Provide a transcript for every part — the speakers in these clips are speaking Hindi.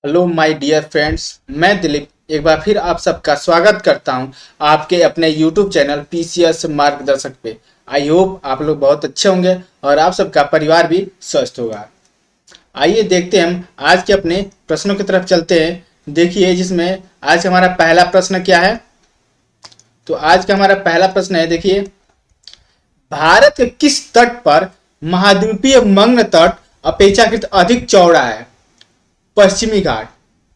हेलो माय डियर फ्रेंड्स, मैं दिलीप एक बार फिर आप सबका स्वागत करता हूं आपके अपने यूट्यूब चैनल पीसीएस मार्गदर्शक पे। आई होप आप लोग बहुत अच्छे होंगे और आप सबका परिवार भी स्वस्थ होगा। आइए देखते हैं, हम आज के अपने प्रश्नों की तरफ चलते हैं। देखिए, जिसमें आज हमारा पहला प्रश्न क्या है। तो आज का हमारा पहला प्रश्न है, देखिए, भारत के किस तट पर महाद्वीपीय मग्न तट अपेक्षाकृत अधिक चौड़ा है? पश्चिमी घाट।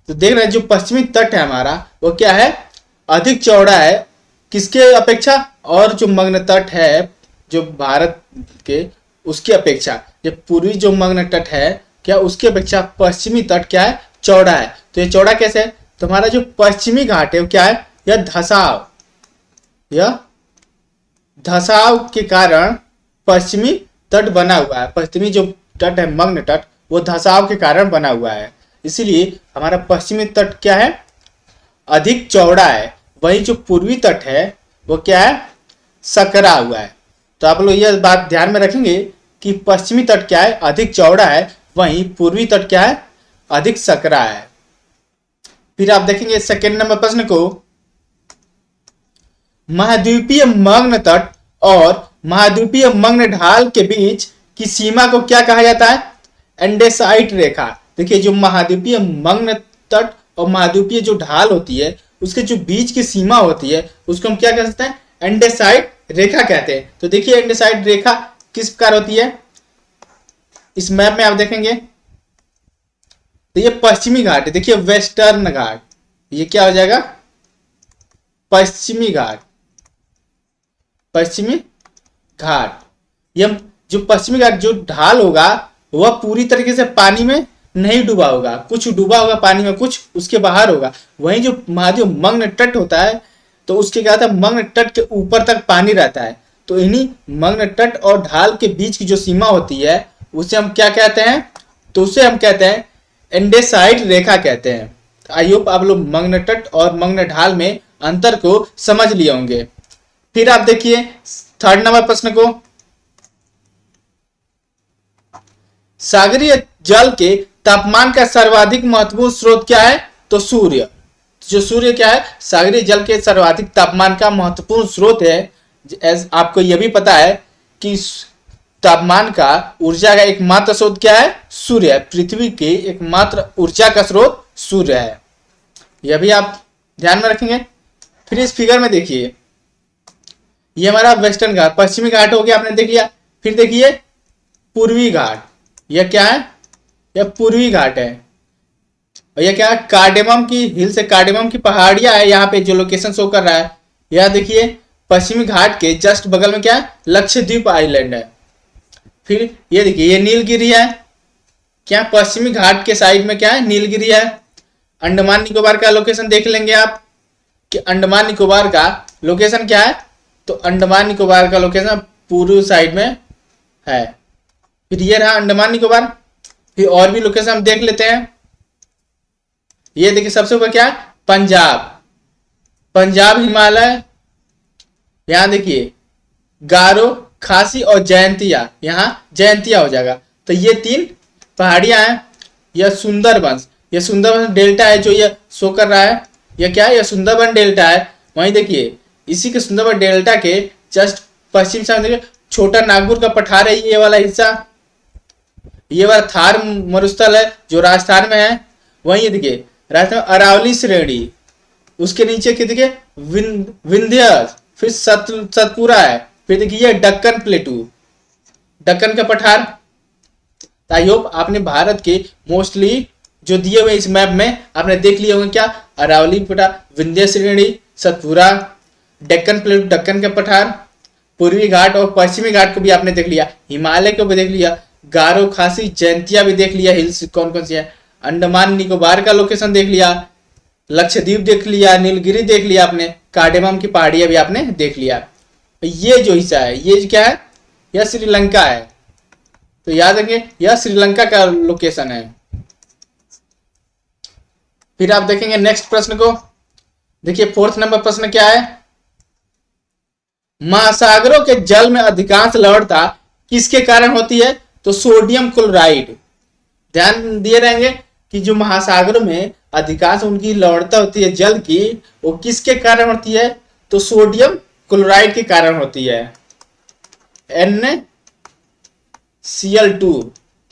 तो देख रहे हैं, जो पश्चिमी तट है हमारा वो क्या है, अधिक चौड़ा है किसके अपेक्षा, और जो मग्न तट है जो भारत के, उसकी अपेक्षा जो पूर्वी जो मग्न तट है क्या, उसकी अपेक्षा पश्चिमी तट क्या है, चौड़ा है। तो ये चौड़ा कैसे है? तो हमारा जो पश्चिमी घाट है वो क्या है, यह धसाव के कारण पश्चिमी तट बना हुआ है। पश्चिमी जो तट है मग्न तट, वो धसाव के कारण बना हुआ है, इसीलिए हमारा पश्चिमी तट क्या है, अधिक चौड़ा है। वहीं जो पूर्वी तट है वो क्या है, सकरा हुआ है। तो आप लोग यह बात ध्यान में रखेंगे कि पश्चिमी तट क्या है, अधिक चौड़ा है, वहीं पूर्वी तट क्या है, अधिक सकरा है। फिर आप देखेंगे सेकेंड नंबर प्रश्न को, महाद्वीपीय मग्न तट और महाद्वीपीय मग्न ढाल के बीच की सीमा को क्या कहा जाता है? एंडेसाइट रेखा। देखिए, जो महाद्वीपीय मग्न तट और महाद्वीपीय जो ढाल होती है उसके जो बीच की सीमा होती है उसको हम क्या कह सकते हैं, एंडेसाइट रेखा कहते हैं। तो देखिए, एंडेसाइट रेखा किस प्रकार होती है, इस मैप में आप देखेंगे तो ये पश्चिमी घाट है। देखिए, वेस्टर्न घाट, ये क्या हो जाएगा, पश्चिमी घाट। पश्चिमी घाट, ये जो पश्चिमी घाट जो ढाल होगा वह पूरी तरीके से पानी में नहीं डूबा होगा, कुछ डूबा होगा पानी में, कुछ उसके बाहर होगा। वहीं जो महाद्वीप मग्न तट होता है तो उसके क्या होता है, मग्न तट के ऊपर तक पानी रहता है। तो इन्हीं मग्न तट और ढाल के बीच की जो सीमा होती है उसे हम क्या कहते हैं, तो उसे हम कहते हैं एंडेसाइट रेखा कहते हैं। आई होप आप लोग मग्न तट और मग्न ढाल में अंतर को समझ लिए होंगे। फिर आप देखिए थर्ड नंबर प्रश्न को, सागरीय जल के तापमान का सर्वाधिक महत्वपूर्ण स्रोत क्या है? तो सूर्य। जो सूर्य क्या है, सागरीय जल के सर्वाधिक तापमान का महत्वपूर्ण स्रोत है। आपको यह भी पता है कि तापमान का ऊर्जा का एकमात्र स्रोत क्या है, सूर्य है। पृथ्वी के एकमात्र ऊर्जा का स्रोत सूर्य है, यह भी आप ध्यान में रखेंगे। फिर इस फिगर में देखिए, ये हमारा वेस्टर्न घाट, पश्चिमी घाट हो गया, आपने देख लिया। फिर देखिए पूर्वी घाट, यह क्या है, यह पूर्वी घाट है। और यह क्या है, कार्डेमम की हिल से, कार्डेमम की पहाड़ियां है यहाँ पे जो लोकेशन शो कर रहा है। यह देखिए पश्चिमी घाट के जस्ट बगल में क्या है, लक्षद्वीप आइलैंड है। फिर ये देखिए, ये नीलगिरी है। क्या पश्चिमी घाट के साइड में क्या है, नीलगिरी है। अंडमान निकोबार का लोकेशन देख लेंगे आप कि अंडमान निकोबार का लोकेशन क्या है, तो अंडमान निकोबार का लोकेशन पूर्व साइड में है। फिर ये रहा अंडमान निकोबार। फिर और भी लोकेशन हम देख लेते हैं। ये देखिए सबसे ऊपर क्या है, पंजाब, पंजाब हिमालय। यहां देखिए गारो, खासी और जयंतिया, यहां जयंतिया हो जाएगा। तो ये तीन पहाड़ियां हैं। यह सुंदरबंस, यह सुंदरबंस डेल्टा है जो ये शो कर रहा है। यह क्या है, यह सुंदरबन डेल्टा है। वहीं देखिए इसी के सुंदरबन डेल्टा के जस्ट पश्चिम से देखिए छोटा नागपुर का पठार है, ये वाला हिस्सा। ये वाला थार मरुस्थल है जो राजस्थान में है। वहीं देखिए राजस्थान में अरावली श्रेणी, उसके नीचे के देखिए विंध्य, फिर सतपुरा है। फिर देखिए ये दक्कन प्लेटू, दक्कन का पठार। आई होप आपने भारत के मोस्टली जो दिए हुए इस मैप में आपने देख लिए होंगे, क्या, अरावली पठार, विंध्य श्रेणी, सतपुरा, डेक्कन प्लेटू, दक्कन का पठार, पूर्वी घाट और पश्चिमी घाट को भी आपने देख लिया, हिमालय को भी देख लिया, गारो, खासी, जयंतिया भी देख लिया, हिल्स कौन कौन सी है, अंडमान निकोबार का लोकेशन देख लिया, लक्षद्वीप देख लिया, नीलगिरी देख लिया आपने, कार्डेमम की पहाड़ियां भी आपने देख लिया। ये जो हिस्सा है ये क्या है, यह श्रीलंका है। तो याद रखिए यह श्रीलंका का लोकेशन है। फिर आप देखेंगे नेक्स्ट प्रश्न को, देखिए फोर्थ नंबर प्रश्न क्या है, महासागरों के जल में अधिकांश लवणता किसके कारण होती है? तो सोडियम क्लोराइड। ध्यान दिए रहेंगे कि जो महासागरों में अधिकांश उनकी लवणता होती है जल की, वो किसके कारण होती है? तो सोडियम क्लोराइड के कारण होती है, NaCl2।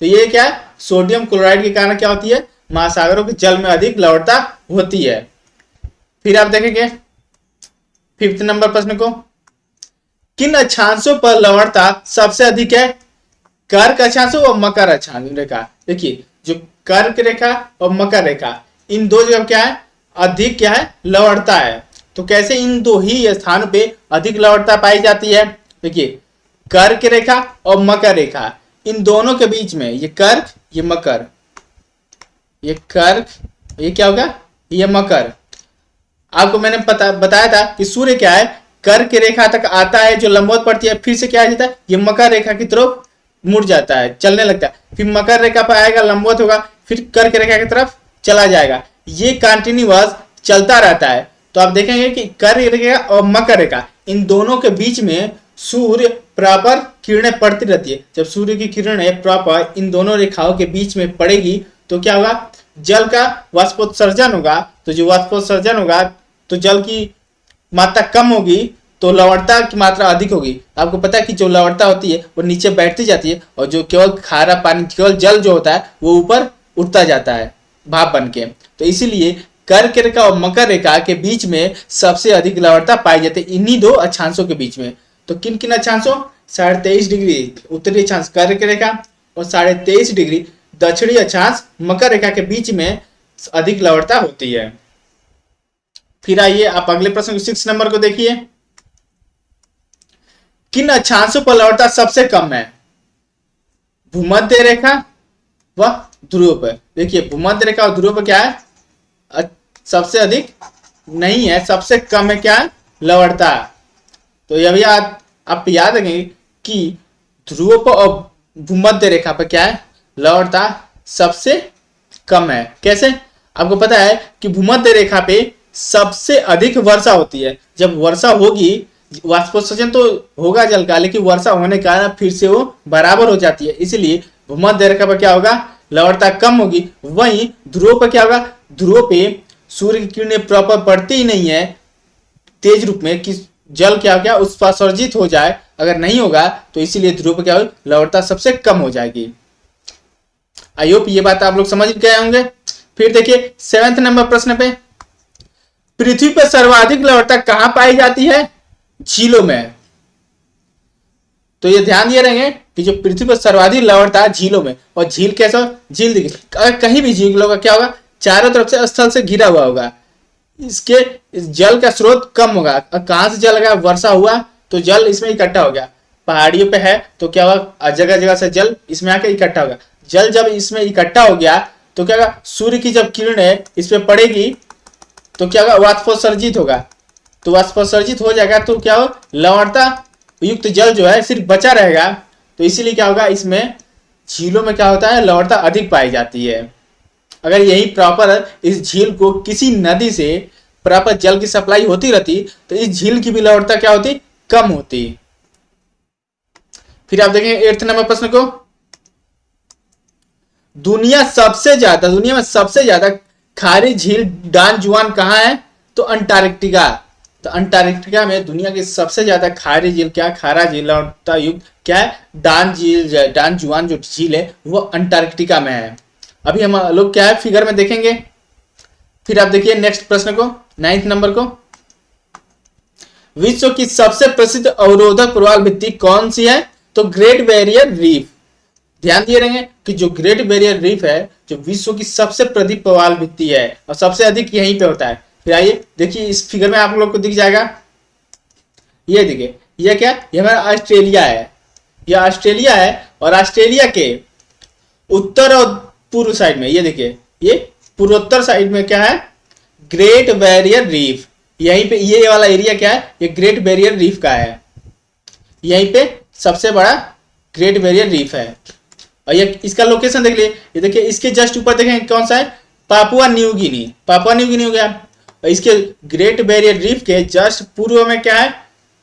तो ये क्या है? सोडियम क्लोराइड के कारण क्या होती है? महासागरों के जल में अधिक लवणता होती है। फिर आप देखेंगे 5th नंबर प्रश्न को, किन अक्षांशों पर लवणता सबसे अधिक है? कर्क अक्षांश और मकर अक्षांश रेखा। देखिए जो कर्क रेखा और मकर रेखा, इन दो जगह क्या है? अधिक क्या है? लवणता है। तो कैसे इन दो ही स्थानों पे अधिक लवणता पाई जाती है? देखिए कर्क रेखा और मकर रेखा, इन दोनों के बीच में ये कर्क, ये मकर, ये कर्क, ये क्या होगा? ये मकर। आपको मैंने बताया था कि सूर्य क्या है? कर्क रेखा तक आता है जो लंबवत पड़ती है, फिर से क्या आ जाता है? ये मकर रेखा की तरफ मुड़ जाता है, चलने लगता है, फिर मकर रेखा पर आएगा, लंबवत होगा, फिर कर्क रेखा की तरफ चला जाएगा। ये कंटिन्यूअस चलता रहता है। तो आप देखेंगे कि कर्क रेखा और मकर रेखा, इन दोनों के बीच में सूर्य प्रॉपर किरणें पड़ती रहती है। जब सूर्य की किरणें प्रॉपर इन दोनों रेखाओं के बीच में पड़ेगी तो क्या होगा? जल का वाष्पोत्सर्जन होगा। तो जो वाष्पोत्सर्जन होगा तो जल की मात्रा कम होगी, तो लवणता की मात्रा अधिक होगी। आपको पता है कि जो लवणता होती है वो नीचे बैठती जाती है, और जो केवल खारा पानी, केवल जल जो होता है वो ऊपर उठता जाता है भाप बन के। तो इसीलिए कर्क रेखा और मकर रेखा के बीच में सबसे अधिक लवणता पाई जाती है, इन्हीं दो अक्षांशों के बीच में। तो किन किन अक्षांशों? 23.5 डिग्री उत्तरी अक्षांश कर्क रेखा और 23.5 डिग्री दक्षिणी अक्षांश मकर रेखा के बीच में अधिक लवणता होती है। फिर आइए आप अगले प्रश्न 6 नंबर को देखिए, किन अक्षांशों पर लवणता सबसे कम है? भूमध्य रेखा व ध्रुव पर। देखिए भूमध्य रेखा और ध्रुव पर क्या है? सबसे अधिक नहीं है, सबसे कम है क्या है? लवणता। तो यह भी आप याद रखेंगे कि ध्रुव पर और भूमध्य रेखा पर क्या है? लवणता सबसे कम है। कैसे? आपको पता है कि भूमध्य रेखा पे सबसे अधिक वर्षा होती है। जब वर्षा होगी, वाष्पोत्सर्जन तो होगा जल का, लेकिन वर्षा होने के कारण फिर से वो बराबर हो जाती है, इसलिए भूमध्य रेखा पर क्या होगा? लवणता कम होगी। वहीं ध्रुव पर क्या होगा? ध्रुव पे सूर्य की किरणें प्रॉपर पड़ती ही नहीं है तेज रूप में कि जल क्या हो गया? उत्सर्जित हो जाए। अगर नहीं होगा तो इसीलिए ध्रुव पर क्या होगी? लवणता सबसे कम हो जाएगी। आई होप ये बात आप लोग समझ गए होंगे। फिर देखिए 7वें नंबर प्रश्न पे, पृथ्वी पर सर्वाधिक लवणता कहां पाई जाती है? झीलों में। तो ये ध्यान दिए रहेंगे कि जो पृथ्वी पर सर्वाधिक लवणता है झीलों में। और झील कैसा? झील देखिए, अगर कहीं भी झीलों का क्या होगा? चारों तरफ से स्थल से घिरा हुआ होगा, इसके जल का स्रोत कम होगा। कहां से जल लगा? वर्षा हुआ तो जल इसमें इकट्ठा हो गया। पहाड़ियों पे है तो क्या होगा? जगह जगह से जल इसमें आकर इकट्ठा होगा। जल जब इसमें इकट्ठा हो गया तो क्या होगा? सूर्य की जब किरणें इस पे पड़ेगी तो क्या होगा? वाष्पोत्सर्जित होगा। तो वाष्पोत्सर्जित हो जाएगा तो क्या हो? लवणता युक्त जल जो है सिर्फ बचा रहेगा। तो इसीलिए क्या होगा? इसमें झीलों में क्या होता है? लवणता अधिक पाई जाती है। अगर यही प्रॉपर इस झील को किसी नदी से प्रॉपर जल की सप्लाई होती रहती तो इस झील की भी लवणता क्या होती? कम होती। फिर आप देखेंगे 8 नंबर प्रश्न को, दुनिया में सबसे ज्यादा खारी झील डॉन जुआन कहाँ है? तो अंटार्कटिका। तो अंटार्कटिका में दुनिया की सबसे ज्यादा खारी झील क्या? खारा झील लवणता युक्त क्या है? डॉन जुआन जो झील है वो अंटार्कटिका में है। अभी हम लोग क्या है फिगर में देखेंगे। फिर आप देखिए नेक्स्ट प्रश्न को 9th नंबर को, विश्व की सबसे प्रसिद्ध अवरोधक प्रवाल भित्ति कौन सी है? तो ग्रेट बैरियर रीफ। ध्यान दिए रहेंगे कि जो ग्रेट बैरियर रीफ है जो विश्व की सबसे प्रसिद्ध प्रवाल भित्ति है और सबसे अधिक यहीं पे होता है। फिर आइए देखिए इस फिगर में आप लोग को दिख जाएगा, ये देखिए ये क्या? ये हमारा ऑस्ट्रेलिया है, ये ऑस्ट्रेलिया है। और ऑस्ट्रेलिया के उत्तर और पूर्व साइड में ये देखिए, ये पूर्वोत्तर साइड में क्या है? Great barrier reef. यहीं पे ये वाला एरिया क्या है? ये ग्रेट बैरियर रीफ का है। यहीं पे सबसे बड़ा ग्रेट बैरियर रीफ है। और ये इसका लोकेशन देख लिए, ये देखिए इसके जस्ट ऊपर देखें कौन सा है? Papua New Guinea. Papua New Guinea हो गया। और इसके ग्रेट बैरियर रीफ के जस्ट पूर्व में क्या है?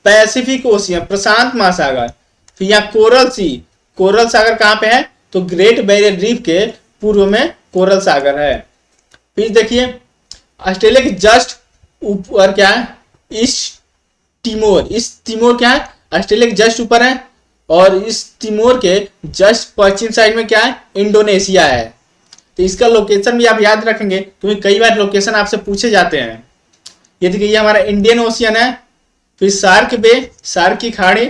पैसिफिक ओशियन, प्रशांत महासागर। फिर यहाँ कोरल सी, कोरल सागर कहाँ पे है? तो ग्रेट बैरियर रीफ के पूर्व में कोरल सागर है। फिर देखिए ऑस्ट्रेलिया के जस्ट ऊपर क्या है, ईस्ट तिमोर। ईस्ट तिमोर क्या है, ऑस्ट्रेलिया के जस्ट ऊपर है। और इस तिमोर के जस्ट पश्चिम साइड में क्या है, इंडोनेशिया है। तो इसका लोकेशन भी आप याद रखेंगे क्योंकि कई बार लोकेशन आपसे पूछे जाते हैं। ये देखिए ये हमारा इंडियन ओशियन है। फिर सार्क बे, सार्क की खाड़ी।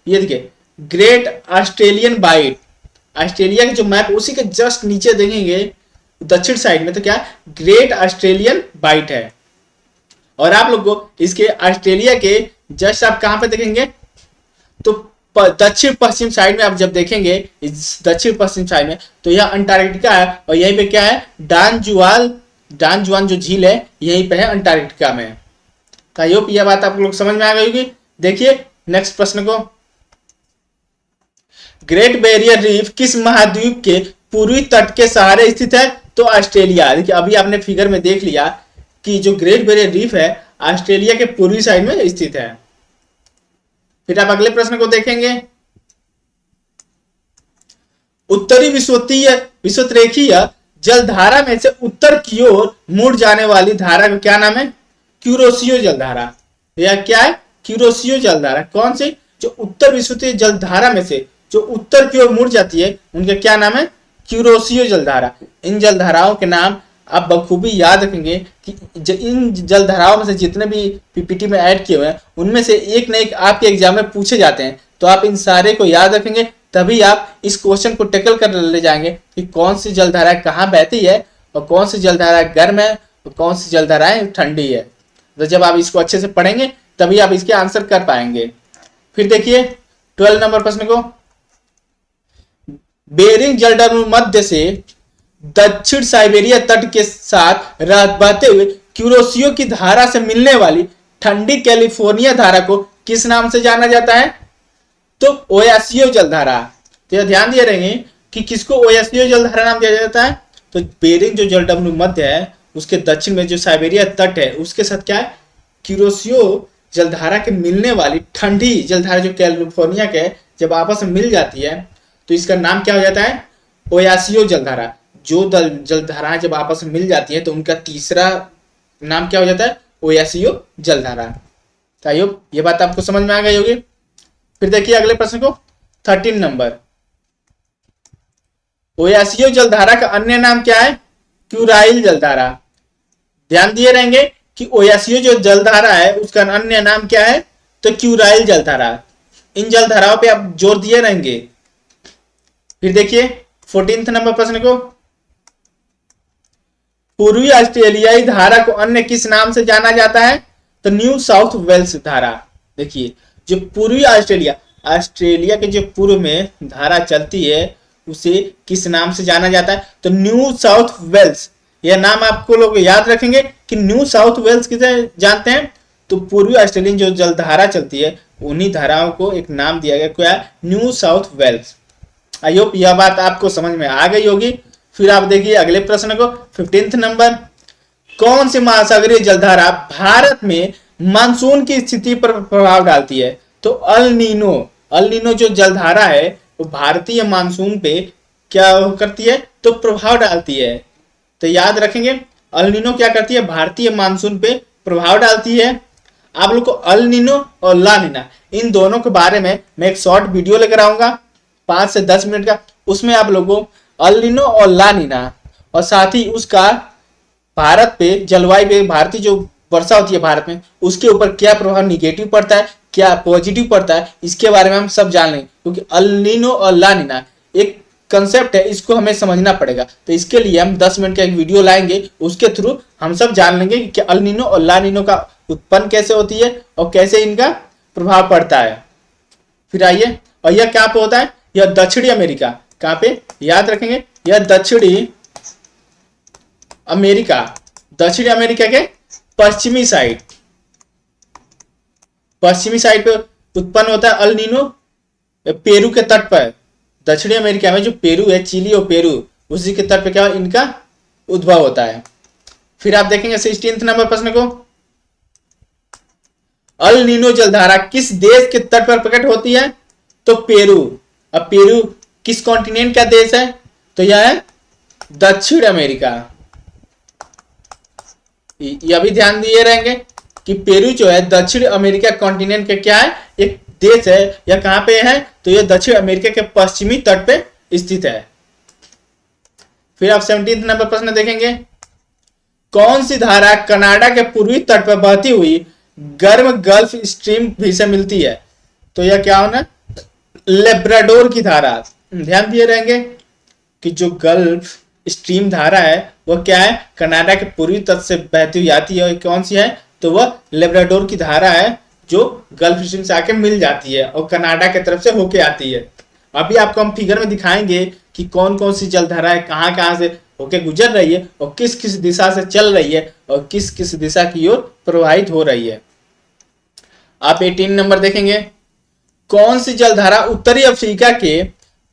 ये देखिए ग्रेट ऑस्ट्रेलियन बाइट, ऑस्ट्रेलिया के जो मैप उसी के जस्ट नीचे देखेंगे दक्षिण साइड में तो क्या ग्रेट ऑस्ट्रेलियन बाइट है। और आप लोग को इसके ऑस्ट्रेलिया के जस्ट आप कहां पे देखेंगे तो दक्षिण पश्चिम साइड में आप जब देखेंगे इस दक्षिण पश्चिम साइड में तो यह अंटार्कटिका है। और यहीं पे क्या है डान जुआन जो झील है यहीं पे है अंटार्कटिका में। तो आई होप यह बात आप लोग समझ में आ गई होगी। देखिए नेक्स्ट प्रश्न को, ग्रेट बैरियर रीफ किस महाद्वीप के पूर्वी तट के सहारे स्थित है? तो ऑस्ट्रेलिया। देखिए अभी आपने फिगर में देख लिया कि जो ग्रेट बैरियर रीफ है ऑस्ट्रेलिया के पूर्वी साइड में स्थित है। फिर आप अगले प्रश्न को देखेंगे, उत्तरी विषुवतरेखीय जलधारा में से उत्तर की ओर मुड़ जाने वाली धारा का क्या नाम है? क्यूरोसियो जलधारा। यह क्या है? क्यूरोसियो जलधारा। कौन सी? जो उत्तर विषुवतीय जलधारा में से जो उत्तर की ओर मुड़ जाती है उनका क्या नाम है? क्यूरोसियो जलधारा। इन जलधाराओं के नाम आप बखूबी याद रखेंगे कि इन जलधाराओं में से जितने भी पीपीटी में ऐड किए हुए हैं उनमें से एक न एक आपके एग्जाम में पूछे जाते हैं। तो आप इन सारे को याद रखेंगे तभी आप इस क्वेश्चन को टैकल कर ले जाएंगे कि कौन सी जलधारा कहाँ बहती है और कौन सी जलधारा गर्म है और कौन सी जलधाराएं ठंडी है। तो जब आप इसको अच्छे से पढ़ेंगे तभी आप इसके आंसर कर पाएंगे। फिर देखिए 12 नंबर प्रश्न को, बेरिंग जलडमरू मध्य से दक्षिण साइबेरिया तट के साथ बहते हुए क्यूरोसियो की धारा से मिलने वाली ठंडी कैलिफोर्निया धारा को किस नाम से जाना जाता है? तो ओयासियो जलधारा। तो यह ध्यान दिए रहेंगे कि किसको ओयासियो जलधारा नाम दिया जाता है? तो बेरिंग जो जलडमरू मध्य है उसके दक्षिण में जो साइबेरिया तट है उसके साथ क्या है क्यूरोसियो जलधारा के मिलने वाली ठंडी जलधारा जो कैलिफोर्निया के जब आपस में मिल जाती है तो इसका नाम क्या हो जाता है? ओयासियो जलधारा। जो जलधाराएं जब आपस में मिल जाती है तो उनका तीसरा नाम क्या हो जाता है? ओयासियो जलधारा। तो आई होप ये बात आपको समझ में आ गई होगी। फिर देखिए अगले प्रश्न को 13 नंबर, ओयासियो जलधारा का अन्य नाम क्या है? क्यूराइल जलधारा। ध्यान दिए रहेंगे कि ओयासियो जो जलधारा है उसका अन्य नाम क्या है? तो क्यूराइल जलधारा। इन जलधाराओं पे आप जोर दिए रहेंगे। फिर देखिए 14 नंबर प्रश्न को, पूर्वी ऑस्ट्रेलियाई धारा को अन्य किस नाम से जाना जाता है? तो न्यू साउथ वेल्स धारा। देखिए जो पूर्वी ऑस्ट्रेलिया के जो पूर्व में धारा चलती है उसे किस नाम से जाना जाता है? तो न्यू साउथ वेल्स। यह नाम आपको लोग याद रखेंगे कि न्यू साउथ वेल्स किसे जानते हैं? तो पूर्वी ऑस्ट्रेलियन जो जलधारा चलती है उन्हीं धाराओं को एक नाम दिया गया, क्या? New South Wales. I hope यह बात आपको समझ में आ गई होगी। फिर आप देखिए अगले प्रश्न को 15 नंबर, कौन सी महासागरीय जलधारा भारत में मानसून की स्थिति पर प्रभाव डालती है? तो अल नीनो जो जलधारा है वो भारतीय मानसून पे क्या करती है? तो प्रभाव डालती है। तो याद रखेंगे अल नीनो क्या करती है? भारतीय मानसून पे प्रभाव डालती है। आप लोग को अल नीनो और ला नीना इन दोनों के बारे में मैं एक शॉर्ट वीडियो लेकर आऊंगा 5 से 10 मिनट का। उसमें आप लोगों को अल नीनो और ला नीना और साथ ही उसका भारत पे जलवायु पे भारतीय जो वर्षा होती है भारत में उसके ऊपर क्या प्रभाव निगेटिव पड़ता है क्या पॉजिटिव पड़ता है इसके बारे में हम सब जान लेंगे। क्योंकि अल नीनो और ला नीना एक कंसेप्ट है, इसको हमें समझना पड़ेगा। तो इसके लिए हम 10 मिनट का एक वीडियो लाएंगे, उसके थ्रू हम सब जान लेंगे कि अल नीनो और ला नीनो का उत्पन्न कैसे होती है और कैसे इनका प्रभाव पड़ता है। फिर आइए, और यह क्या पे होता है? यह दक्षिणी अमेरिका। कहां पे? याद रखेंगे यह दक्षिणी अमेरिका के पश्चिमी साइड पे उत्पन्न होता है अल नीनो पेरू के तट पर। दक्षिणी अमेरिका में जो पेरू है, चिली और पेरू, उसी के तट पे क्या इनका उद्भव होता है। फिर आप देखेंगे 16 नंबर प्रश्न को, अल नीनो जलधारा किस देश के तट पर प्रकट होती है? तो पेरू। अब पेरू किस कॉन्टिनेंट का देश है? तो यह है दक्षिण अमेरिका। यह भी ध्यान दिए रहेंगे कि पेरू जो है दक्षिण अमेरिका कॉन्टिनेंट के क्या है, एक देश है। यह कहां पे है, तो यह दक्षिण अमेरिका के पश्चिमी तट पे स्थित है। फिर आप 17 नंबर प्रश्न देखेंगे, कौन सी धारा कनाडा के पूर्वी तट पर बहती हुई गर्म गल्फ स्ट्रीम भी से मिलती है, तो यह क्या होना, लेब्राडोर की धारा। ध्यान दिए रहेंगे कि जो गल्फ स्ट्रीम धारा है वह क्या है, कनाडा के पूर्वी तट से बहती हुई आती है, और कौन सी है, तो वह लेब्राडोर की धारा है, जो गल्फ स्ट्रीम से आके मिल जाती है और कनाडा की तरफ से होके आती है। अभी आपको हम फिगर में दिखाएंगे कि कौन कौन सी जलधारा है, कहाँ कहाँ से होके गुजर रही है और किस किस दिशा से चल रही है और किस किस दिशा की ओर प्रवाहित हो रही है। आप 18 नंबर देखेंगे, कौन सी जलधारा उत्तरी अफ्रीका के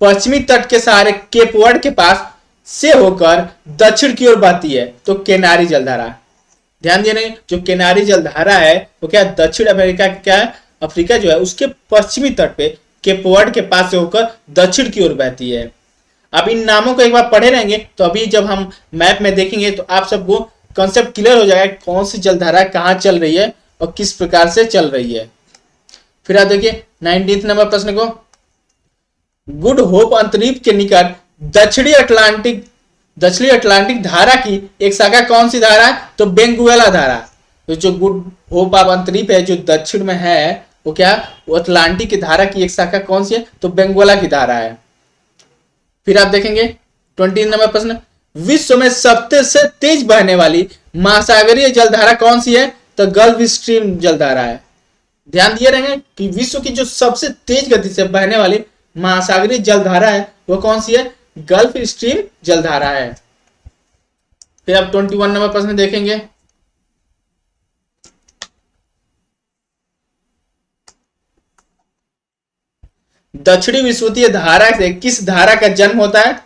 पश्चिमी तट के सहारे केप वर्ड के पास से होकर दक्षिण की ओर बहती है, तो केनारी जलधारा। ध्यान देने, जो केनारी जलधारा है वो क्या, दक्षिण अमेरिका क्या है, अफ्रीका जो है उसके पश्चिमी तट पे केप वर्ड के पास से होकर दक्षिण की ओर बहती है। अब इन नामों को एक बार पढ़े रहेंगे तो अभी जब हम मैप में देखेंगे तो आप सबको कॉन्सेप्ट क्लियर हो जाएगा, कौन सी जलधारा कहाँ चल रही है और किस प्रकार से चल रही है। फिर आप देखिए 19 नंबर प्रश्न को, गुड होप अंतरीप के निकट दक्षिणी अटलांटिक धारा की एक शाखा कौन सी धारा है, तो बेंगुएला धारा। तो जो गुड होप अंतरीप है जो दक्षिण में है वो क्या, वो अटलांटिक की धारा की एक शाखा कौन सी है, तो बेंगुएला की धारा है। फिर आप देखेंगे 20 नंबर प्रश्न, विश्व में सबसे तेज बहने वाली महासागरीय जलधारा कौन सी है, तो गल्फ स्ट्रीम जलधारा है। ध्यान दिए रहेंगे कि विश्व की जो सबसे तेज गति से बहने वाली महासागरीय जलधारा है वो कौन सी है, गल्फ स्ट्रीम जलधारा है। फिर आप 21 नंबर प्रश्न देखेंगे, दक्षिणी विषुवतीय धारा से किस धारा का जन्म होता है,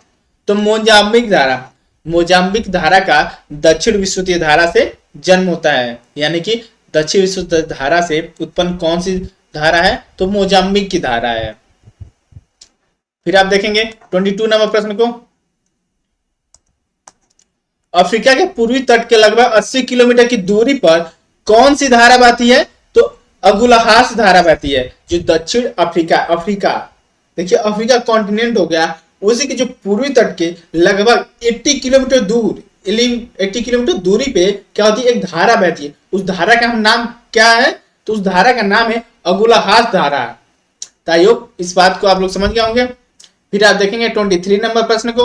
तो मोजाम्बिक धारा। मोजाम्बिक धारा का दक्षिण विषुवतीय धारा से जन्म होता है, यानी कि दक्षिण विषुवतीय धारा से उत्पन्न कौन सी धारा है, तो मोजाम्बिक की धारा है। फिर आप देखेंगे 22 नंबर प्रश्न को, अफ्रीका के पूर्वी तट के लगभग 80 किलोमीटर की दूरी पर कौन सी धारा बहती है, तो अगुलहास धारा बहती है। जो दक्षिण अफ्रीका देखिए अफ्रीका कॉन्टिनेंट हो गया, उसी के जो पूर्वी तट के लगभग 80 किलोमीटर दूर 80 किलोमीटर दूरी पे क्या होती है, एक धारा बहती है। उस धारा का हम नाम क्या है, तो उस धारा का नाम है अगुलहास धारा। ताइयो इस बात को आप लोग समझ गए होंगे। फिर आप देखेंगे 23 नंबर प्रश्न को,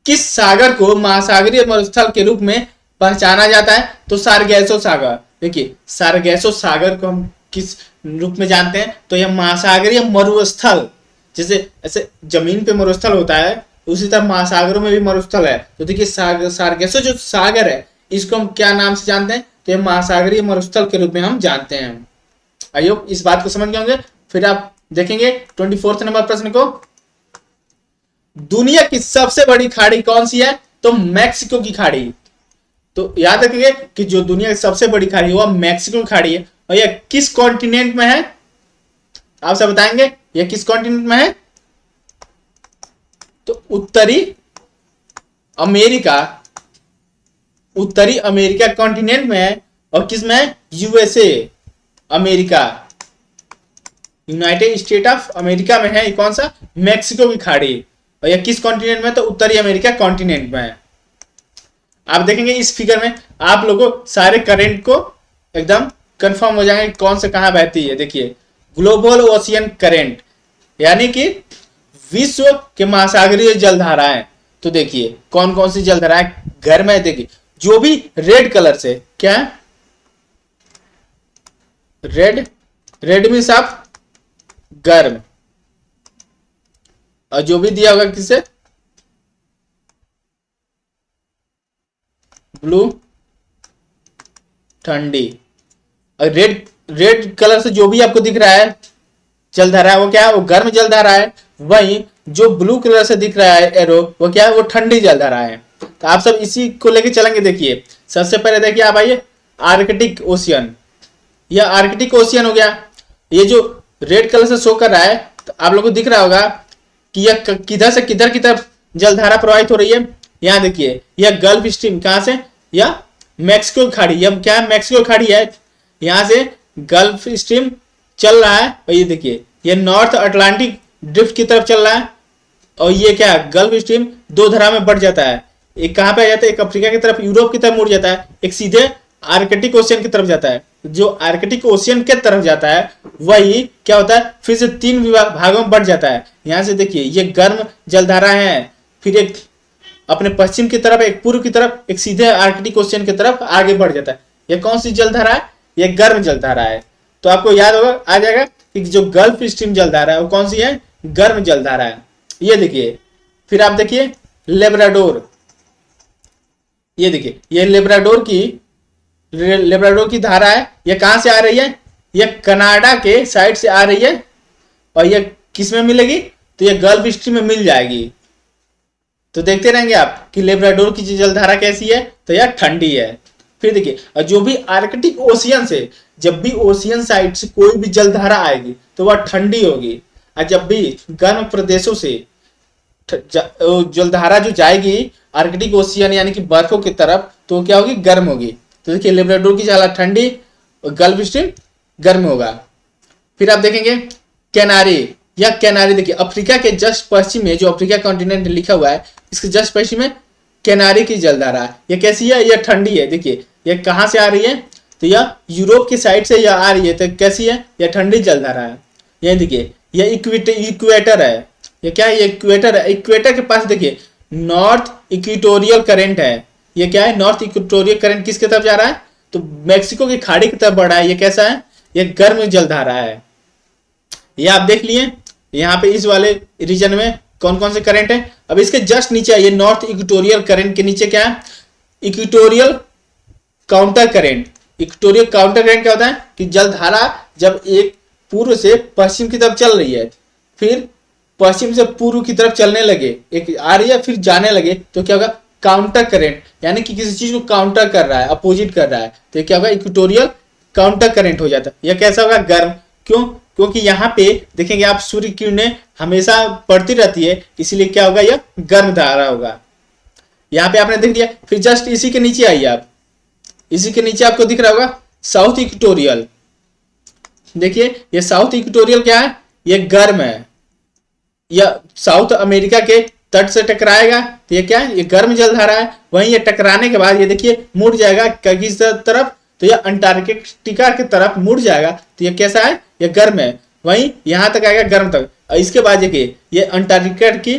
किस सागर को महासागरीय मरुस्थल के रूप में पहचाना जाता है, तो सारगैसो सागर। देखिए सारगैसो सागर को हम किस रूप में जानते हैं, तो यह महासागरीय मरुस्थल, जैसे ऐसे जमीन पे मरुस्थल होता है उसी तरह महासागरों में भी मरुस्थल है। तो देखिए सारगैसो जो सागर है इसको हम क्या नाम से जानते हैं, तो यह महासागरीय मरुस्थल के रूप में हम जानते हैं। आई होप इस बात को समझ गए होंगे। फिर आप देखेंगे 24 नंबर प्रश्न को, दुनिया की सबसे बड़ी खाड़ी कौन सी है, तो मैक्सिको की खाड़ी। तो याद रखिए कि जो दुनिया की सबसे बड़ी खाड़ी है वह मैक्सिको की खाड़ी है, और यह किस कॉन्टिनेंट में है, आप सब बताएंगे यह किस कॉन्टिनेंट में है, तो उत्तरी अमेरिका कॉन्टिनेंट में है। और किस में है, USA America, United state of America में है। ये कौन सा, मैक्सिको की खाड़ी। और यह किस कॉन्टिनेंट में, तो उत्तरी अमेरिका कॉन्टिनेंट में है। आप देखेंगे इस फिगर में आप लोगों को सारे करंट को एकदम कंफर्म हो जाएंगे कौन से कहां बहती है। देखिए ग्लोबल ओशियन करंट, यानी कि विश्व के महासागरीय जलधाराएं। तो देखिए कौन कौन सी जलधाराएं गर्म है, देखिए जो भी रेड कलर से क्या है, रेड मीन्स ऑफ गर्म, और जो भी दिया होगा किसे, ब्लू ठंडी। और रेड कलर से जो भी आपको दिख रहा है जलधारा है वो क्या है, वो गर्म जलधारा है। वहीं जो ब्लू कलर से दिख रहा है एरो वो क्या है, वो ठंडी जलधारा है। तो आप सब इसी को लेके चलेंगे। देखिए सबसे पहले देखिए आप आइए आर्कटिक ओशियन, यह आर्कटिक ओशियन हो गया। ये जो रेड कलर से शो कर रहा है तो आप लोगों को दिख रहा होगा कि यह किधर से किधर की तरफ जलधारा प्रवाहित हो रही है। यहाँ देखिए यह गल्फ स्ट्रीम कहाँ से, यह मैक्सिको खाड़ी, यह क्या है मैक्सिको खाड़ी है, यहाँ से गल्फ स्ट्रीम चल रहा है। और ये देखिए ये नॉर्थ अटलांटिक ड्रिफ्ट की तरफ चल रहा है। और ये क्या है गल्फ स्ट्रीम दो धारा में बढ़ जाता है, एक कहाँ पे आ जाता है, एक अफ्रीका की तरफ यूरोप की तरफ मुड़ जाता है, एक सीधे आर्कटिक ओशियन की तरफ जाता है। जो आर्कटिक ओशियन के तरफ जाता है वही क्या होता है फिर से तीन भागों में बढ़ जाता है। यहाँ से देखिए ये गर्म जलधारा है, फिर एक अपने पश्चिम की तरफ, एक पूर्व की तरफ, एक सीधे आर्कटिक ओशियन की तरफ आगे बढ़ जाता है। ये कौन सी जलधारा है, ये गर्म जलधारा है। तो आपको याद होगा आ जाएगा कि जो गल्फ स्ट्रीम जलधारा है वो कौन सी है, गर्म जलधारा है। ये देखिए फिर आप देखिए लेब्राडोर, ये देखिए ये लेब्राडोर की धारा है। ये कहां से आ रही है, ये कनाडा के साइड से आ रही है। और ये किस में मिलेगी, तो ये गल्फ स्ट्रीम में मिल जाएगी। तो देखते रहेंगे आप कि लेब्राडोर की जलधारा कैसी है, तो यह ठंडी है। फिर देखिए और जो भी आर्कटिक ओशियन से, जब भी ओशियन साइड से कोई भी जलधारा आएगी तो वह ठंडी होगी। और जब भी गर्म प्रदेशों से जलधारा जो जाएगी आर्कटिक ओशियन यानी कि बर्फों की तरफ, तो क्या होगी, गर्म होगी। तो देखिए लेब्राडोर की जलधारा ठंडी और गल्फ स्ट्रीम गर्म होगा। फिर आप देखेंगे कैनारी, या कैनारी देखिए अफ्रीका के जस्ट पश्चिम में, जो अफ्रीका कॉन्टिनेंट लिखा हुआ है इसके जस्ट पश्चिम में कैनारी की जलधारा है। ये कैसी है, यह ठंडी है। देखिए ये कहाँ से आ रही है, तो यह यूरोप की साइड से यह आ रही है। तो कैसी है, यह ठंडी जलधारा है। ये देखिए यह इक्वेटर है। ये क्या है, ये इक्वेटर है। इक्वेटर के पास देखिए नॉर्थ इक्वेटोरियल करंट है। ये क्या है, नॉर्थ इक्वेटोरियल करंट किसके तरफ जा रहा है, तो मैक्सिको की खाड़ी की तरफ बढ़ रहा है। ये कैसा है, ये गर्म जलधारा है। ये आप देख लिए यहाँ पे इस वाले रीजन में कौन कौन से करंट है। अब इसके जस्ट नीचे ये नॉर्थ इक्वेटोरियल करंट के नीचे क्या है, equatorial counter current. Equatorial counter current क्या होता है कि जलधारा जब एक पूर्व से पश्चिम की तरफ चल रही है, फिर पश्चिम से पूर्व की तरफ चलने लगे, एक आ रही है फिर जाने लगे, तो क्या होगा, काउंटर करंट, यानी कि किसी चीज को काउंटर कर रहा है, अपोजिट कर रहा है, तो क्या होगा, इक्वेटोरियल काउंटर करंट हो जाता है। यह कैसा होगा, गर्म। क्यों, क्योंकि यहाँ पे देखेंगे आप सूर्य किरणें हमेशा पड़ती रहती है, इसलिए क्या होगा, यह गर्म धारा होगा। यहाँ पे आपने देख लिया। फिर जस्ट इसी के नीचे आइए आप, इसी के नीचे आपको दिख रहा होगा साउथ इक्वेटोरियल। देखिए ये साउथ इक्वेटोरियल क्या है, ये गर्म है। यह साउथ अमेरिका के तट से टकराएगा, तो ये क्या है, ये गर्म जलधारा है। वहीं ये टकराने के बाद ये देखिए मुड़ जाएगा किस तरफ, तो यह अंटार्कटिका की तरफ मुड़ जाएगा, तो ये कैसा है, ये गर्म है। वहीं यहां तक आएगा गर्म तक। और इसके बाद देखिए ये अंटार्कटिका की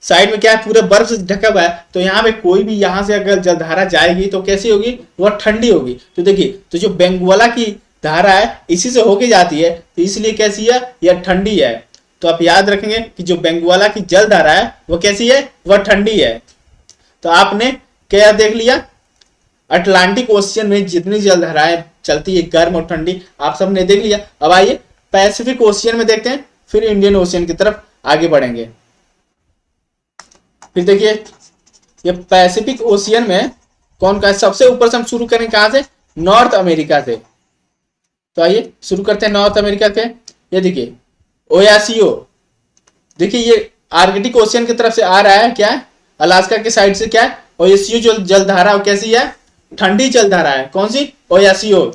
साइड में क्या है, पूरे बर्फ से ढका हुआ है, तो यहाँ पे कोई भी यहाँ से अगर जलधारा जाएगी तो कैसी होगी, वह ठंडी होगी। तो देखिए तो जो बेंगुएला की धारा है इसी से होके जाती है, तो इसलिए कैसी है, यह ठंडी है। तो आप याद रखेंगे कि जो बेंगुएला की जलधारा है वह कैसी है, वह ठंडी है। तो आपने क्या देख लिया, अटलांटिक ओशियन में जितनी जलधाराएं चलती है गर्म और ठंडी, आप सबने देख लिया। अब आइए पैसिफिक ओशियन में देखते हैं, फिर इंडियन ओशियन की तरफ आगे बढ़ेंगे। फिर देखिए ये पैसिफिक ओशियन में कौन का है, सबसे ऊपर से हम शुरू करें कहां से, नॉर्थ अमेरिका से। तो आइए शुरू करते हैं नॉर्थ अमेरिका के। ये देखिए ओयासियो, देखिए ये आर्कटिक ओशियन की तरफ से आ रहा है, क्या है, अलास्का के साइड से क्या है, ओयासियो जो जलधारा कैसी है, ठंडी जलधारा है। कौन सी, ओयासियो।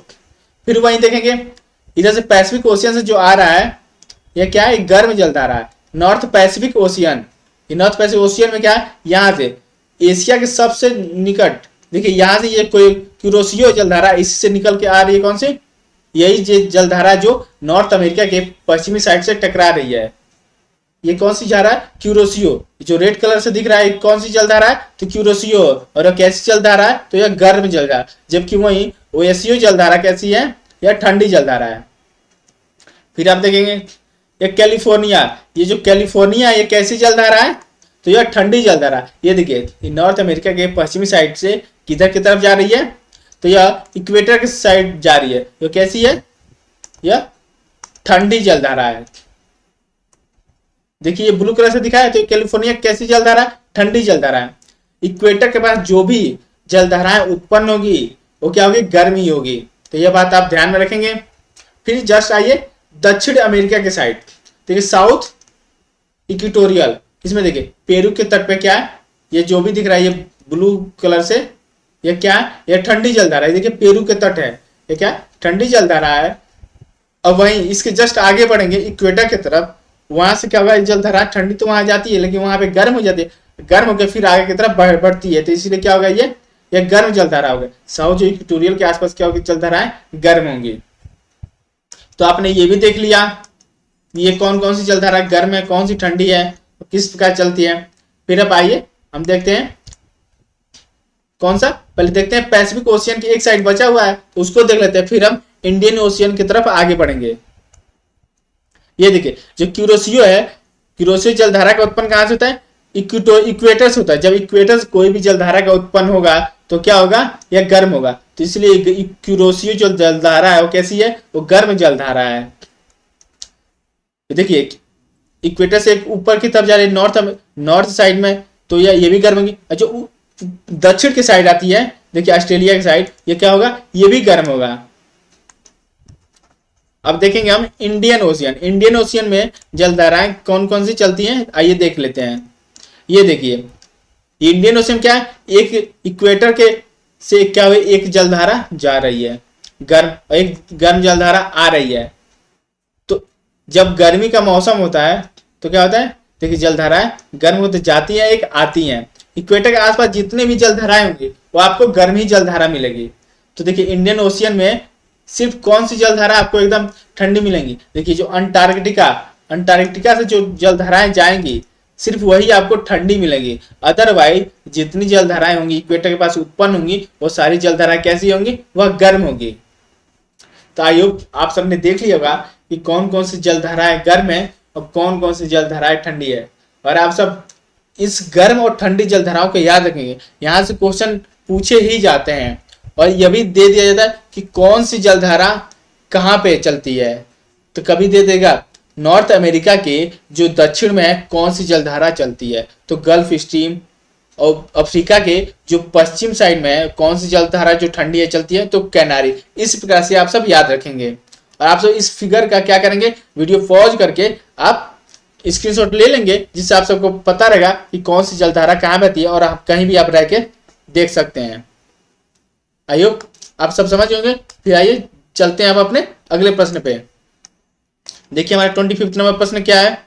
फिर वहीं देखेंगे इधर से पैसिफिक ओशियन से जो आ रहा है, यह क्या है, गर्म जलधारा है, नॉर्थ पैसिफिक ओशियन। ये नॉर्थ पैसिफिक ओशियन में क्या है, यहाँ से एशिया के सबसे निकट, देखिए यहाँ से ये कोई क्यूरोसियो जलधारा इससे निकल के आ रही है, कौन सी, यही जलधारा जो नॉर्थ अमेरिका के पश्चिमी साइड से टकरा रही है। ये कौन सी जा रहा है, क्यूरोसियो। जो रेड कलर से दिख रहा है कौन सी जलधारा है, तो क्यूरोसियो। और कैसी जलधारा है, तो यह गर्म जलधारा। जबकि वही ओएसियो जलधारा कैसी है, यह ठंडी जलधारा है। फिर आप देखेंगे ये कैलिफोर्निया, ये जो कैलिफोर्निया ये कैसी जलधारा है, तो यह ठंडी जलधारा। ये देखिए नॉर्थ अमेरिका के पश्चिमी साइड से किधर की तरफ जा रही है, तो यह इक्वेटर की साइड जा रही है। तो कैसी है, यह ठंडी जलधारा है। देखिए ये ब्लू कलर से दिखा है, तो कैलिफोर्निया कैसी जलधारा, ठंडी जलधारा है। इक्वेटर के पास जो भी जलधाराएं उत्पन्न होगी वो क्या होगी, गर्मी होगी। तो यह बात आप ध्यान में रखेंगे। फिर जस्ट आइए दक्षिण अमेरिका के साइड, देखिए साउथ इक्वेटोरियल, इसमें देखिए पेरू के तट पे क्या है, ये जो भी दिख रहा है ये ब्लू कलर से, ये क्या है, ये ठंडी जलधारा है। देखिए पेरू के तट है, ये क्या ठंडी जलधारा है। और वहीं इसके जस्ट आगे बढ़ेंगे इक्वेटर की तरफ, वहां से क्या होगा, जलधारा ठंडी तो वहां जाती है लेकिन वहां पे गर्म हो जाती है, गर्म होकर फिर आगे की तरफ बढ़ती है, तो इसलिए क्या होगा, ये गर्म जलधारा होगा। साउथ जो इक्वेटोरियल के आसपास क्या होगी, जलधाराएं गर्म होंगी। तो आपने ये भी देख लिया ये कौन कौन सी जलधारा गर्म है, कौन सी ठंडी है, किस प्रकार चलती है। फिर अब आइए हम देखते हैं कौन सा, पहले देखते हैं पैसिफिक ओशियन की एक साइड बचा हुआ है उसको देख लेते हैं, फिर हम इंडियन ओशियन की तरफ आगे बढ़ेंगे। ये देखिए जो क्यूरोसियो है, क्यूरोसियो जलधारा का उत्पन्न कहां से होता है, इक्वेटर से होता है। जब इक्वेटर से कोई भी जलधारा का उत्पन्न होगा तो क्या होगा, यह गर्म होगा। तो इसलिए क्यूरोसियो जो जलधारा है वो कैसी है, वो गर्म जलधारा है। देखिए इक्वेटर से ऊपर की तरफ जा रही है नॉर्थ साइड में, तो ये भी गर्म होगी। जो दक्षिण की साइड आती है, देखिए ऑस्ट्रेलिया की साइड, ये क्या होगा, ये भी गर्म होगा। अब देखेंगे हम इंडियन ओशियन, इंडियन ओशियन में जलधाराएं कौन कौन सी चलती हैं, आइए देख लेते हैं। ये देखिए इंडियन ओशियन क्या है, एक इक्वेटर के से क्या हुई, एक जलधारा जा रही है गर्म, एक गर्म जलधारा आ रही है। तो जब गर्मी का मौसम होता है तो क्या होता है, देखिए जलधाराएं गर्म होते जाती हैं, एक आती हैं। इक्वेटर के आसपास जितने भी जलधाराएं होंगी वो आपको गर्म ही जलधारा मिलेगी। तो देखिए इंडियन ओशियन में सिर्फ कौन सी जलधारा आपको एकदम ठंडी मिलेंगी, देखिए जो अंटार्कटिका से जो जलधाराएं जाएंगी सिर्फ वही आपको ठंडी मिलेगी। अदरवाइज जितनी जलधाराएं होंगी इक्वेटर के पास उत्पन्न होंगी वो सारी जलधाराएं कैसी होंगी, वह गर्म होगी। तो आई होप आप सबने देख लिया होगा कि कौन कौन सी जलधाराएं गर्म है और कौन कौन सी जलधाराएं ठंडी है। और आप सब इस गर्म और ठंडी जलधाराओं को याद रखेंगे, यहाँ से क्वेश्चन पूछे ही जाते हैं। और यह भी दे दिया जाता है कि कौन सी जलधारा कहाँ पे चलती है, तो कभी दे देगा नॉर्थ अमेरिका के जो दक्षिण में है कौन सी जलधारा चलती है, तो गल्फ स्ट्रीम। और अफ्रीका के जो पश्चिम साइड में है कौन सी जलधारा जो ठंडी है चलती है, तो कैनारी। इस प्रकार से आप सब याद रखेंगे। और आप सब इस फिगर का क्या करेंगे, वीडियो पॉज करके आप स्क्रीनशॉट ले लेंगे, जिससे आप सबको पता रहेगा कि कौन सी जलधारा कहाँ बहती है और आप कहीं भी आप रह के देख सकते हैं। आई होप आप सब समझ होंगे। फिर आइए चलते हैं अब अपने अगले प्रश्न पे। देखिए हमारे 25 नंबर प्रश्न क्या है,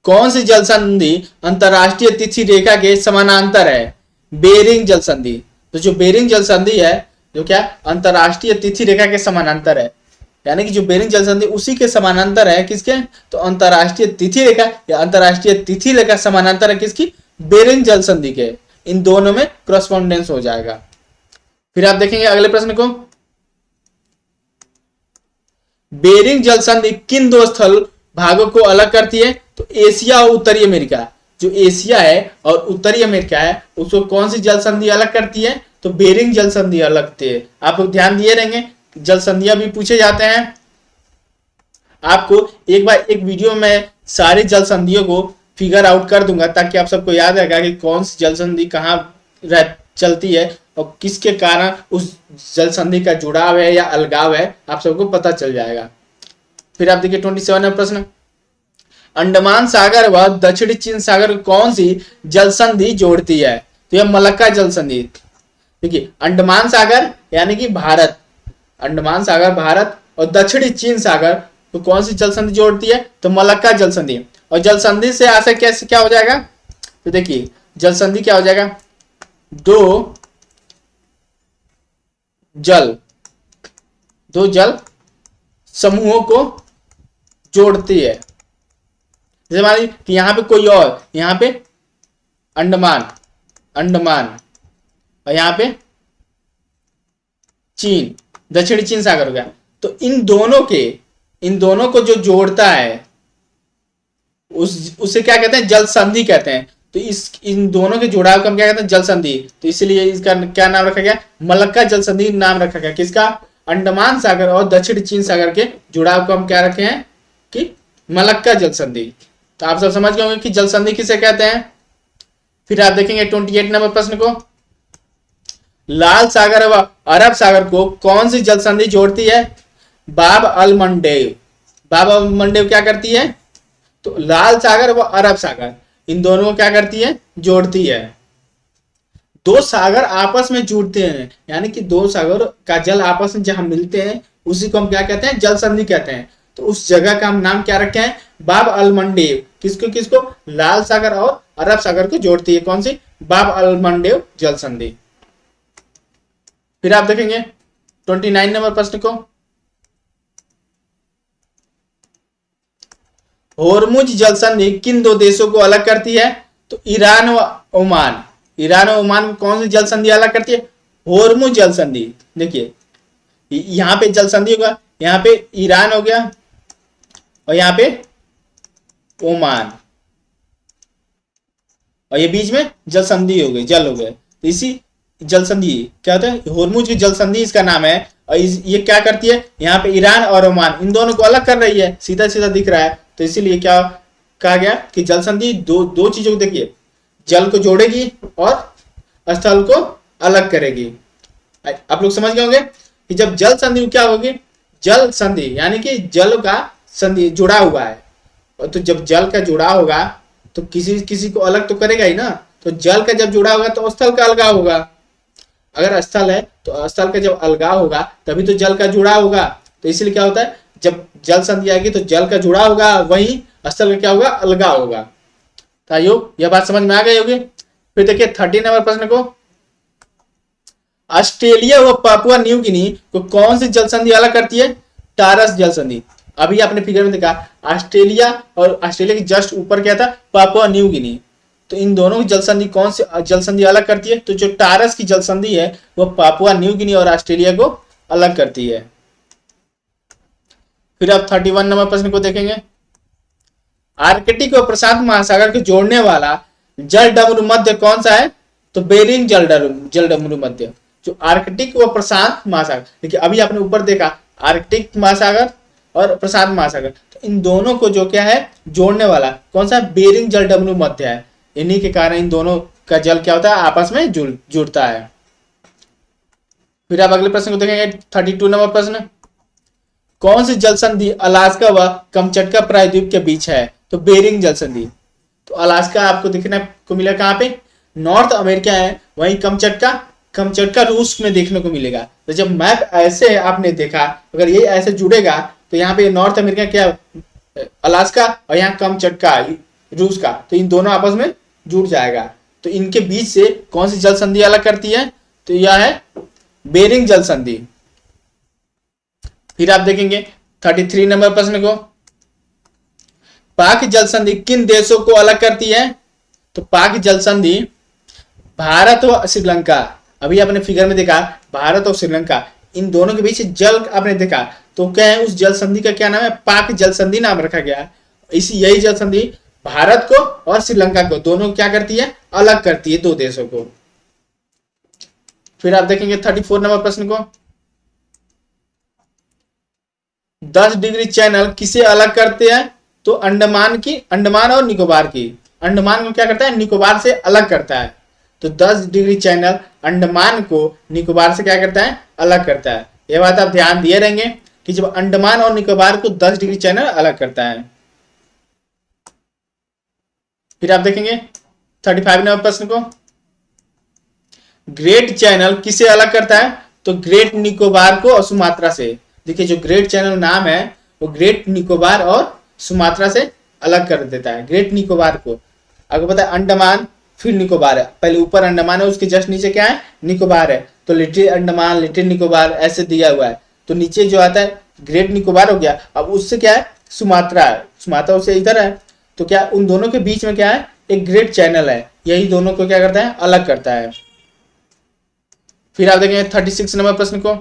कौन सी जल संधि अंतरराष्ट्रीय तिथि रेखा के समानांतर है, बेरिंग जल संधि। तो जो बेरिंग जल संधि है जो क्या अंतरराष्ट्रीय तिथि रेखा के समानांतर है, यानी कि जो बेरिंग जल संधि उसी के समानांतर है, किसके, तो अंतरराष्ट्रीय तिथि रेखा या अंतरराष्ट्रीय तिथि रेखा समानांतर है किसकी, बेरिंग जल संधि के। इन दोनों में क्रॉसपोंडेंस हो जाएगा। फिर आप देखेंगे अगले प्रश्न को, बेरिंग जल संधि किन दो स्थल भागों को अलग करती है, तो एशिया और उत्तरी अमेरिका। जो एशिया है और उत्तरी अमेरिका है उसको कौन सी जल संधि अलग करती है, तो बेरिंग जल संधि अलग करती है। आप लोग ध्यान दिए रहेंगे, जल संधियां भी पूछे जाते हैं। आपको एक बार एक वीडियो में सारी जल संधियों को फिगर आउट कर दूंगा ताकि आप सबको याद रहेगा कि कौन सी जल संधि कहाँ चलती है और किसके कारण उस जल संधि का जुड़ाव है या अलगाव है, आप सबको पता चल जाएगा। फिर आप देखिए 27 प्रश्न, अंडमान सागर व दक्षिणी चीन सागर को कौन सी जल संधि जोड़ती है, तो यह मलक्का जल संधि। देखिए अंडमान सागर यानी कि भारत, अंडमान सागर भारत और दक्षिणी चीन सागर तो कौन सी जल संधि जोड़ती है, तो मलक्का जल संधि। और जल संधि से आशय कैसे क्या हो जाएगा, तो देखिए जल संधि क्या हो जाएगा, दो जल समूहों को जोड़ती है। जैसे मान लीजिए कि यहां पे कोई और, यहां पे अंडमान और यहां पे चीन, दक्षिणी चीन सागर हो गया। तो इन दोनों को जो जोड़ता है उसे क्या कहते हैं, जल संधि कहते हैं। तो इन दोनों के जुड़ाव को हम क्या कहते हैं, जल संधि। तो इसलिए इसका क्या नाम रखा गया, मलक्का जल संधि नाम रखा गया। किसका, अंडमान सागर और दक्षिण चीन सागर के जुड़ाव को हम क्या रखे हैं कि मलक्का जल संधि। तो आप सब समझ गए होंगे कि जल संधि किसे कहते हैं। फिर आप देखेंगे 28 नंबर प्रश्न को, लाल सागर व अरब सागर को कौन सी जल संधि जोड़ती है, बाब अल मंडेव। बाब अल मंडेव क्या करती है, तो लाल सागर व अरब सागर इन दोनों को क्या करती है, जोड़ती है। दो सागर आपस में जुड़ते हैं, यानी कि दो सागर का जल आपस में जहां मिलते हैं उसी को हम क्या कहते हैं, जल संधि कहते हैं। तो उस जगह का हम नाम क्या रखे हैं, बाब अल मंडेव। किसको किसको, लाल सागर और अरब सागर को जोड़ती है कौन सी, बाब अल मंडेव जल संधि। फिर आप देखेंगे 29 नंबर प्रश्न को, होर्मुज जल संधि किन दो देशों को अलग करती है, तो ईरान व ओमान। ईरान और ओमान को कौन सी जल संधि अलग करती है, होर्मुज जल संधि। देखिए यहां पे जल संधि होगा, यहां पे ईरान हो गया और यहां पे ओमान, और ये बीच में जल संधि हो गई, जल हो गए। तो इसी जल संधि क्या होता है, होर्मुज की जल संधि इसका नाम है। और ये क्या करती है, यहाँ पे ईरान और ओमान इन दोनों को अलग कर रही है, सीधा सीधा दिख रहा है। तो इसीलिए क्या कहा गया कि जल संधि दो चीजों को, देखिए जल को जोड़ेगी और स्थल को अलग करेगी। आप लोग समझ गए होंगे कि जब जल संधि क्या होगी, जल संधि यानी कि जल का संधि जुड़ा हुआ है, और तो जब जल का जुड़ा होगा तो किसी किसी को अलग तो करेगा ही ना। तो जल का जब जुड़ा होगा तो स्थल का अलगाव होगा। अगर स्थल है तो स्थल का जब अलगाव होगा तभी तो जल का जुड़ा होगा। तो इसलिए क्या होता है, जब जल संधि आएगी तो जल का जुड़ा होगा, वहीं स्थल का क्या होगा, अलगाव होगा। तो यह बात समझ में आ गई होगी। फिर देखिए 30 नंबर प्रश्न को, ऑस्ट्रेलिया व पापुआ न्यू गिनी को कौन सी जल संधि अलग करती है, टारस जल संधि। अभी आपने फिगर में देखा ऑस्ट्रेलिया, और ऑस्ट्रेलिया के जस्ट ऊपर क्या था, पापुआ न्यू गिनी। तो इन दोनों की जल संधि कौन सी जल संधि अलग करती है, तो जो टारस की जल संधि है वह पापुआ न्यू गिनी और ऑस्ट्रेलिया को अलग करती है। फिर आप 31 नंबर प्रश्न को देखेंगे, आर्कटिक और प्रशांत महासागर को जोड़ने वाला जल डमरू मध्य कौन सा है, तो बेरिंग जल डमरू मध्य। जो आर्कटिक व प्रशांत महासागर, देखिए अभी आपने ऊपर देखा आर्कटिक महासागर और प्रशांत महासागर, तो इन दोनों को जो क्या है जोड़ने वाला कौन सा, बेरिंग जल डमरू मध्य है। इन्हीं के कारण इन दोनों का जल क्या होता है, आपस में जुड़ता है। फिर आप अगले प्रश्न को देखेंगे 32 नंबर प्रश्न, कौन सी जल संधि अलास्का व कमचटका प्रायद्वीप के बीच है, तो बेरिंग जल संधि। तो अलास्का आपको देखने को मिलेगा कहाँ पे, नॉर्थ अमेरिका है, वहीं कमचटका रूस में देखने को मिलेगा। तो जब मैप ऐसे आपने देखा, अगर ये ऐसे जुड़ेगा तो यहाँ पे नॉर्थ अमेरिका क्या, अलास्का, और यहाँ कमचटका रूस का, तो इन दोनों आपस में जुड़ जाएगा। तो इनके बीच से कौन सी जल संधि अलग करती है, तो यह है बेरिंग जल संधि। फिर आप देखेंगे 33 नंबर प्रश्न को, पाक जल संधि किन देशों को अलग करती है, तो पाक जल संधि भारत व श्रीलंका। अभी आपने फिगर में देखा भारत और श्रीलंका इन दोनों के बीच जल आपने देखा, तो क्या है उस जल संधि का क्या नाम है, पाक जल संधि नाम रखा गया। यही जल संधि भारत को और श्रीलंका को दोनों क्या करती है, अलग करती है, दो देशों को। फिर आप देखेंगे 34 नंबर प्रश्न को, 10 डिग्री चैनल किसे अलग करते हैं, तो अंडमान और निकोबार की। अंडमान को क्या करता है, निकोबार से अलग करता है। तो 10 डिग्री चैनल अंडमान को निकोबार से क्या करता है, अलग करता है। यह बात आप ध्यान दिए रहेंगे कि जब अंडमान और निकोबार को 10 डिग्री चैनल अलग करता है। फिर आप देखेंगे 35 नंबर प्रश्न को, ग्रेट चैनल किसे अलग करता है, तो ग्रेट निकोबार को और सुमात्रा से। देखिए जो ग्रेट चैनल नाम है वो ग्रेट निकोबार और सुमात्रा से अलग कर देता है। ग्रेट निकोबार को अगर पता है अंडमान फिर निकोबार है, पहले ऊपर अंडमान है उसके जस्ट नीचे क्या है, निकोबार है। तो लिटिल अंडमान लिटिल निकोबार ऐसे दिया हुआ है। तो नीचे जो आता है ग्रेट निकोबार हो गया, अब उससे क्या है सुमात्रा है, सुमात्रा उससे इधर है। तो क्या उन दोनों के बीच में क्या है, एक ग्रेट चैनल है, यही दोनों को क्या करता है, अलग करता है। फिर आप देखेंगे 36 नंबर प्रश्न को,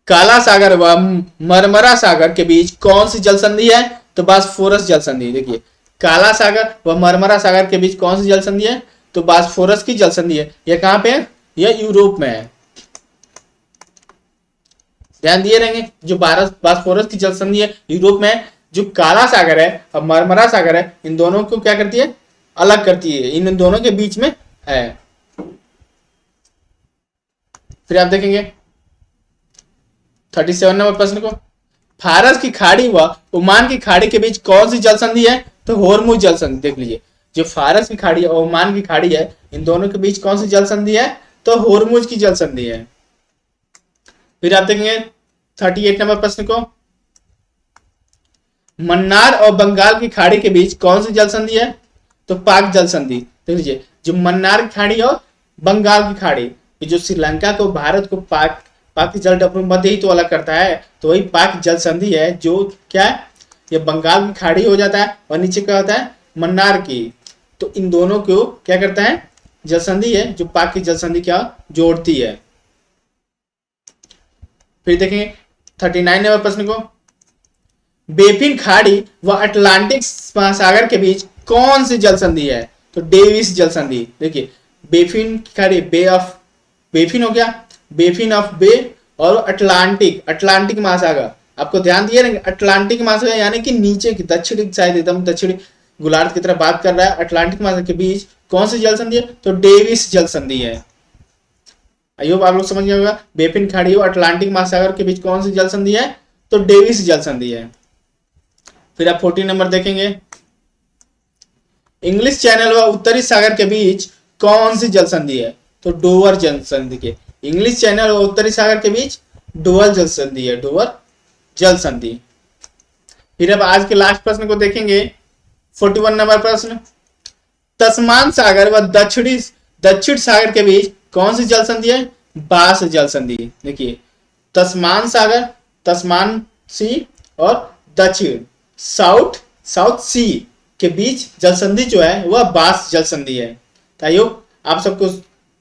काला सागर व मरमरा सागर के बीच कौन सी जल संधि है, तो बास्फोरस जल संधि। देखिए काला सागर व मरमरा सागर के बीच कौन सी जल संधि है, तो बास्फोरस की जल संधि है। यह कहां पे है, यह यूरोप में है। ध्यान दिए रहेंगे जो बास्फोरस की जल संधि है यूरोप में है। जो काला सागर है और मरमरा सागर है इन दोनों को क्या करती है, अलग करती है, इन दोनों के बीच में है। फिर आप देखेंगे 37 नंबर प्रश्न को, फारस की खाड़ी व ओमान की खाड़ी के बीच कौन सी जल संधि है? तो होर्मुज जल संधि। देख लीजिए, जो फारस की खाड़ी और ओमान की खाड़ी है, इन दोनों के बीच कौन सी जल संधि है? तो होर्मुज की जल संधि है। फिर आप देखेंगे 38 नंबर प्रश्न को, मन्नार और बंगाल की खाड़ी के बीच कौन सी जल संधि है? तो पाक जल संधि। देख लीजिए, जो मन्नार की खाड़ी और बंगाल की खाड़ी, जो श्रीलंका को, भारत को पाक जल मध्य ही तो अलग करता है, तो वही पाक जल संधि है। जो क्या है, ये बंगाल की खाड़ी हो जाता है और नीचे क्या होता है? मन्नार की। तो इन दोनों को क्या करता है? जल संधि है, जो पाक की जल संधि क्या जोड़ती है। फिर देखेंगे 39 नंबर प्रश्न को, बेफिन खाड़ी व अटलांटिक महासागर के बीच कौन सी जल संधि है? तो डेविस जल संधि। देखिए, बेफिन खाड़ी, बेफिन हो गया, बेफिन ऑफ बे, और अटलांटिक महासागर। आपको ध्यान दिए ना, अटलांटिक महासागर यानी कि नीचे की दक्षिणी साइड, एकदम दक्षिणी गोलार्ध की तरफ बात कर रहा है। अटलांटिक महासागर के बीच कौन सी जल संधि है? तो डेविस जल संधि है। आई होप आप लोग समझ गए होगा। बेफिन खाड़ी और अटलांटिक महासागर के बीच कौन सी जल संधि है? तो डेविस जल संधि है। फिर आप 40 नंबर देखेंगे, इंग्लिश चैनल व उत्तरी सागर के बीच कौन सी जल संधि है? तो डोवर जल संधि के। इंग्लिश चैनल व उत्तरी सागर के बीच डोवर जल संधि है, डोवर जल संधि। फिर अब आज के लास्ट प्रश्न को देखेंगे, 41 नंबर प्रश्न, तस्मान सागर व दक्षिण सागर के बीच कौन सी जल संधि है? बास जल संधि। देखिए, तस्मान सागर, तस्मान सी, और दक्षिण साउथ सी के बीच जल संधि जो है वह बास जल संधि है। ताइयो आप सबको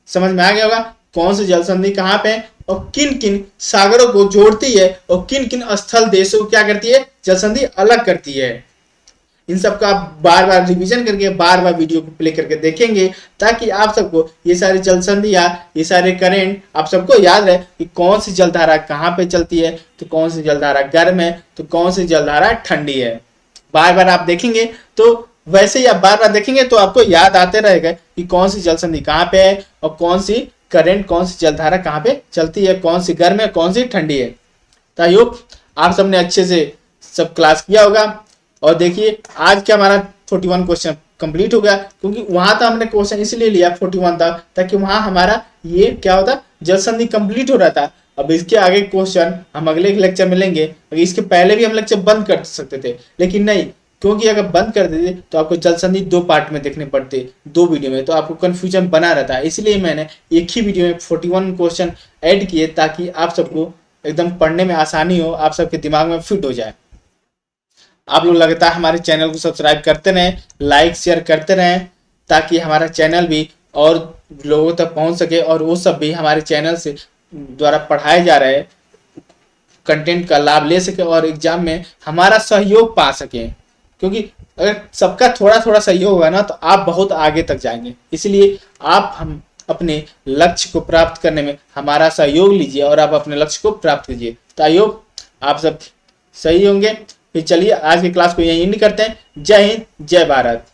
समझ में आ गया होगा कौन सी जल संधि कहाँ पे और किन किन सागरों को जोड़ती है और किन किन स्थल देशों को क्या करती है? जल संधि अलग करती है। इन सबका आप बार बार रिवीजन करके, बार बार वीडियो को प्ले करके देखेंगे, ताकि आप सबको ये सारी जल संधि या ये सारे करेंट आप सबको याद रहे कि कौन सी जलधारा कहाँ पे चलती है, तो कौन सी जलधारा गर्म है, तो कौन सी जलधारा ठंडी है। बार बार आप देखेंगे तो वैसे ही आप बार बार देखेंगे तो आपको याद आते रहेगा कि कौन सी जल संधि कहाँ पे है और कौन सी करंट, कौन सी जलधारा कहाँ पे चलती है, कौन सी गर्म है, कौन सी ठंडी है। तो आई होप आप सबने अच्छे से सब क्लास किया होगा। और देखिए, आज क्या हमारा 41 क्वेश्चन कंप्लीट हो गया, क्योंकि वहां था हमने क्वेश्चन इसलिए लिया 41 था, ताकि वहां हमारा ये क्या होता, जल संधि कंप्लीट हो रहा था। अब इसके आगे क्वेश्चन हम अगले लेक्चर में लेंगे। इसके पहले भी हम लेक्चर बंद कर सकते थे, लेकिन नहीं, क्योंकि अगर बंद कर देते तो आपको जल संधि 2 पार्ट में देखने पड़ते, 2 वीडियो में, तो आपको कंफ्यूजन बना रहता है। इसलिए मैंने एक ही वीडियो में 41 क्वेश्चन ऐड किए, ताकि आप सबको एकदम पढ़ने में आसानी हो, आप सबके दिमाग में फिट हो जाए। आप लोग लगातार हमारे चैनल को सब्सक्राइब करते रहें, लाइक शेयर करते रहें, ताकि हमारा चैनल भी और लोगों तक पहुंच सके और वो सब भी हमारे चैनल से द्वारा पढ़ाए जा रहे कंटेंट का लाभ ले सके और एग्जाम में हमारा सहयोग पा सके। क्योंकि अगर सबका थोड़ा थोड़ा सहयोग होगा ना, तो आप बहुत आगे तक जाएंगे। इसलिए आप हम अपने लक्ष्य को प्राप्त करने में हमारा सहयोग लीजिए और आप अपने लक्ष्य को प्राप्त कीजिए। तो आई होप आप सब सही होंगे। फिर चलिए आज की क्लास को यहीं एंड करते हैं। जय हिंद, जय भारत।